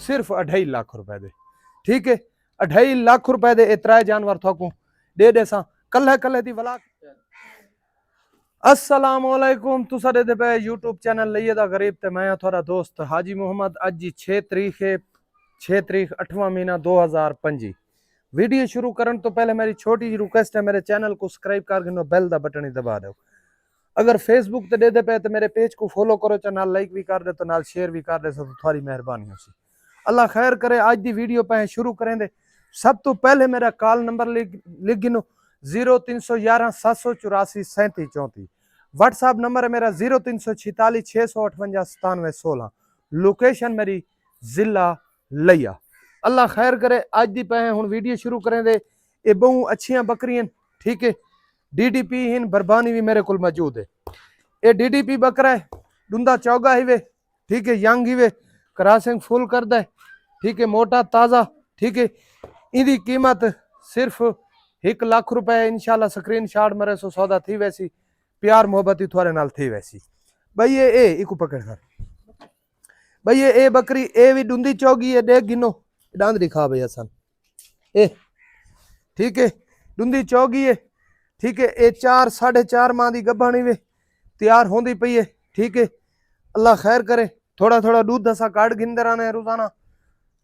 सिर्फ 2.5 लाख रुपए दे। ठीक है, 2.5 लाख रुपए दे ए 3 जानवर थोकू दे देसा कल्ले कल्ले दी वला। अस्सलाम वालेकुम, तुसा दे पे यूट्यूब चैनल लइए दा गरीब ते मैं थोड़ा दोस्त हाजी मोहम्मद। अज जी 6 तारीख है, 6 तारीख 8वां महीना 2025। वीडियो शुरू करने तो पहले मेरी छोटी जी रिक्वेस्ट है, मेरे चैनल को सब्सक्राइब कर गिनो, बेल दा बटन ही दबा दो। अगर फेसबुक ते दे पे तो मेरे पेज को फॉलो करो, तो नाल लाइक भी कर दे, तो नाल शेयर भी कर दे, तो थोड़ी मेहरबानी हो सी। अल्लाह खैर करे। आज दी वीडियो पे शुरू करें दे। सब तो पहले मेरा कॉल नंबर लिख गिनो 0311 784 37 34। व्हाट्सएप नंबर है मेरा 0346 658 97 16। लोकेशन मेरी जिला लिया। अल्लाह खैर करे। आज दी पे हुन वीडियो शुरू करें दे। ये बहु अच्छियां बकरियां, ठीक है, DDP हिन बरबानी भी मेरे को मौजूद है। ये DDP बकरा है, डूंदा चौगा ही वे, ठीक है, यंग ही वे, क्रॉसिंग फुल कर दे, ठीक है, मोटा ताज़ा, ठीक है। इदी कीमत सिर्फ 1 लाख रुपए इंशाल्लाह स्क्रीन शॉट मेरे सो सौदा थी वैसी, प्यार मोहब्बत ही थोड़े नाल थी वैसी। भाई ये इको पकड़ कर भाई ये बकरी ए भी डूंदी चौगी है, देख गिनो डांद दिखा भाई हसन ए, ठीक है, डूंदी चौगी है, ठीक है। ये 4 साढ़े 4 माह की गब्भानी वे तैयार होंदी पई है, ठीक है। अल्लाह खैर करे। थोड़ा थोड़ा दूध असा काट गिनते रहने रोजाना,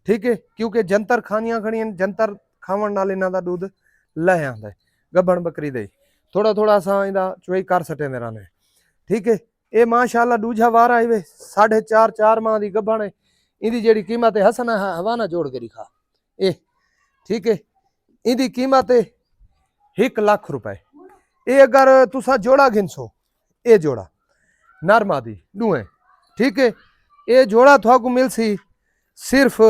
ठीक है, क्योंकि जंतर खानियां खड़ियां, जंतर खावन नाल इन्हां दा दूध लह आंदा है गब्भण बकरी दे। थोड़ा थोड़ा असा इंदा चोई कर सटेंदे रहने, ठीक है। ये माशाअल्लाह दूजा वार आई वे 4.5 4 माह की गब्भण है। इहदी जेड़ी कीमत है हसन हवाना जोड़ के दिखा ए, ठीक है। इहदी कीमत है 1 लाख रुपए। ये अगर तुसा जोड़ा गिनसो, ये जोड़ा नर मादी दुए, ठीक है, ये जोड़ा थोड़ा मिल सी सिर्फ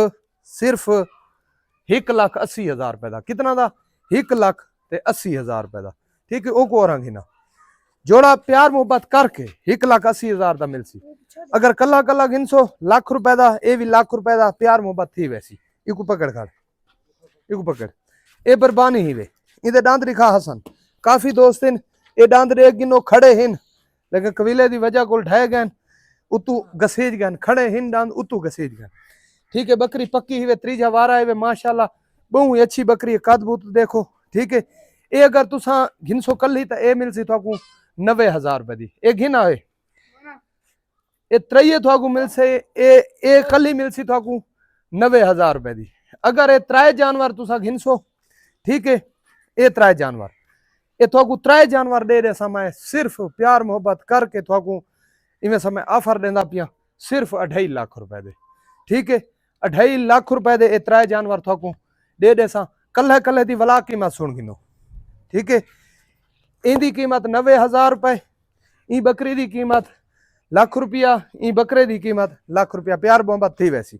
1,80,000 रुपए का। कितना दा? 1,80,000 रुपए का, ठीक है। वो और गिना जोड़ा प्यार मोहब्बत करके 1,80,000 का मिल सी। अगर कला कला गिनसो लाख रुपए का, ये भी लाख रुपए का प्यार मोहब्बत थी वैसी। इको पकड़ कर, इको पकड़। ये बरबानी ही वे, इधर दांत दिखा हसन। काफी दोस्त इन ये दांत देख गिनो खड़े हिन, लेकिन कबीले की वजह को ढह गए, उतू घसीज गए, खड़े हिन दांत उतू घसीज गए, ठीक है। बकरी पक्की ही वे, त्रीजा वारा है वे, माशाल्लाह बहु ही अच्छी बकरी है। कद बूत देखो, ठीक है। ये अगर तुसा घिनसो कल ही तो ये मिल सी थोकू 90,000 रुपए दी। ये घिना है ये त्रैये थोकू मिल से ये कल ही मिल सी थोकू 90,000 रुपए दी। अगर ये 3 जानवर तुसा घिनसो, ठीक है, ये 3 जानवर ये थोकू 3 जानवर दे दे समय सिर्फ प्यार मोहब्बत करके थोकू इवें समय ऑफर देंदा पिया सिर्फ 2.5 लाख रुपए दे, ठीक है। 2.5 लाख रुपए दे 3 जानवर थोकू दे दे सा कल्ले कल्ले दी वला कीमत सुन गिनो, ठीक है। इंदी कीमत 90,000 रुपए, ई बकरी दी कीमत लाख रुपया, ई बकरे दी कीमत लाख रुपया प्यार मोहब्बत थी वैसी।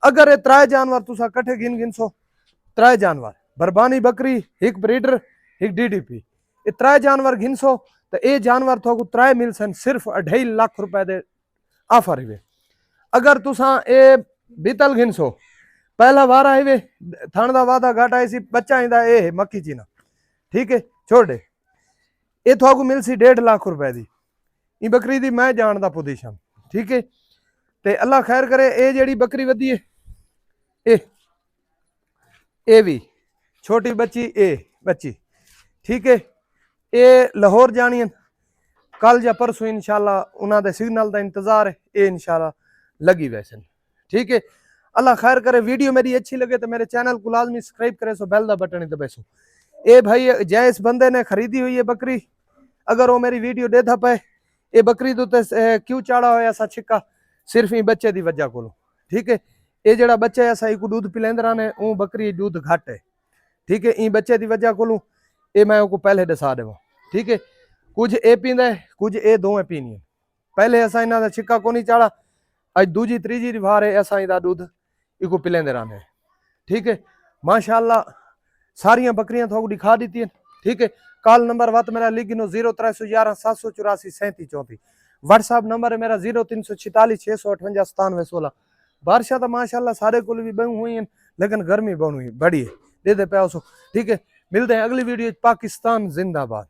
अगर ये 3 जानवर तुसा कट्ठे गिनसो, 3 जानवर बरबानी बकरी, एक ब्रीडर, एक DDP, ये 3 जानवर गिनसो तो ये जानवर थोकू 3 मिल सन सिर्फ 2.5 लाख रुपए दे ऑफर ही वे। अगर तुसा ये बीतल गिनसो पहला वार आई वे थान दा वादा घाट आई सी बच्चा इंदा ए मक्की चीना, ठीक है, छोड़ दे। ये थोकू मिल सी 1.5 लाख रुपए दी। ई बकरी दी मैं जानदा पोजीशन, ठीक है। ते अल्लाह खैर करे। ये जेड़ी बकरी वधी है ए भी छोटी बच्ची ए बच्ची, ठीक है। ये लाहौर जानी है कल या परसों इंशाल्लाह, उन्होंने सिग्नल का इंतजार है, ये इंशाल्लाह लगी वैसे, ठीक है। अल्लाह खैर करे। वीडियो मेरी अच्छी लगे तो मेरे चैनल को लाजमी सब्सक्राइब करे, सो बेल दा बटन ही दबासो। ये भाई जैस बंदे ने खरीदी हुई है बकरी, अगर वो मेरी वीडियो देखा पाए, ये बकरी तो क्यों चाड़ा होया सा छिक्का सिर्फ ही बच्चे की वजह को, ठीक है। ये जड़ा बच्चा है सा इको दूध पिलेंद रहने, वो बकरी दूध घट है, ठीक है। ई बच्चे की वजह को ये मैं को पहले दसा देव, ठीक है। कुछ ए पींदा है, कुछ ए दोवें पीनी है। पहले असा इन्हों का छिक्का को नहीं चाड़ा, अज दूजी तीजी वार है असा इदा दूध इको पिलेंदे रहने, ठीक है। माशाअल्लाह सारियां बकरियां थोक दिखा दी है, ठीक है। कॉल नंबर वत मेरा लिख गिनो 0311 784 37 34। व्हाट्सएप नंबर है मेरा 0346 658 97 16। बारिशा तो माशाअल्लाह सारे को भी बहु हुई हैं, लेकिन गर्मी बहुत हुई बड़ी है दे पे, ठीक है। मिलते हैं अगली वीडियो। पाकिस्तान जिंदाबाद।